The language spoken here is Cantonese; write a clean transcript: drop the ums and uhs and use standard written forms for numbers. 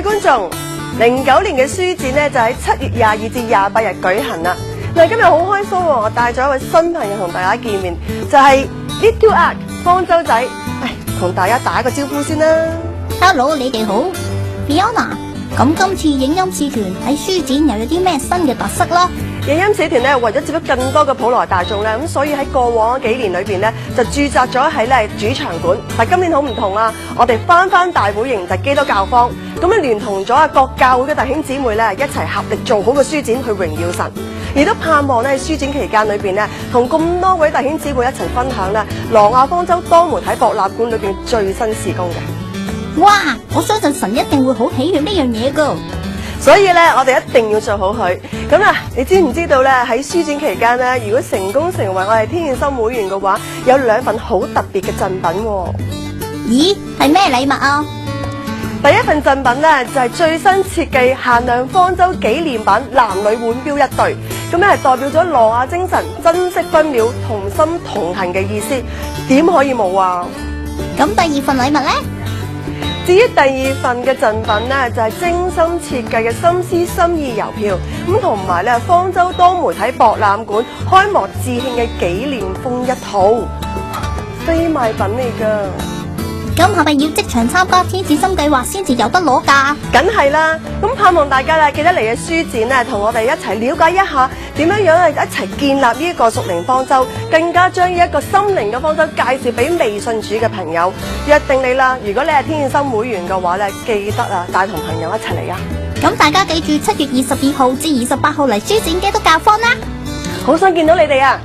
觀眾，09年嘅書展呢，就喺7月22至28日舉行啦。今日好開心喎，我帶咗一位新朋友同大家見面，就係 Little Art 方舟仔。同大家打個招呼先啦。Hello， 你哋好 ，Fiona。咁今次影音使團喺書展又有啲咩新嘅特色啦？影音使團咧為咗接觸更多嘅普羅大眾咧，咁所以喺過往幾年裏邊咧就駐紮咗喺咧主場館。但今年好唔同啦，我哋翻大會營就基督教坊，咁樣聯同咗各教會嘅弟兄姊妹咧一齊合力做好個書展去榮耀神，亦都盼望咧喺書展期間裏邊咧同咁多位弟兄姊妹一齊分享咧挪亞方舟多媒體博覽館裏邊最新事工嘅。哇！我相信神一定會好喜悅呢樣嘢噶。所以咧，我哋一定要做好佢。咁啊，你知唔知道咧？喺書展期間咧，如果成功成為我哋天然心會員嘅話，有2份好特別嘅贈品喎。咦，係咩禮物啊？第一份贈品咧就係最新設計限量方舟紀念版男女腕錶一對，咁咧係代表咗挪亞精神、珍惜分秒、同心同行嘅意思，點可以冇啊？咁第2份禮物咧？至於第2份嘅贈品呢，就係精心設計嘅心思心意郵票，咁同埋咧方舟多媒體博覽館開幕致慶嘅紀念風一套，非賣品嚟噶。咁係咪要即場參加天使心計劃先至有得攞㗎？梗係啦，咁盼望大家咧記得嚟嘅書展咧，同我哋一齊了解一下點樣樣一齊建立呢一個屬靈方舟，更加將呢一個心靈嘅方舟介紹俾未信主嘅朋友。約定你啦，如果你係天然心會員嘅話咧，記得啊帶同朋友一齊嚟啊！咁大家記住7月22號至28號嚟書展基督教坊啦！好想見到你哋啊！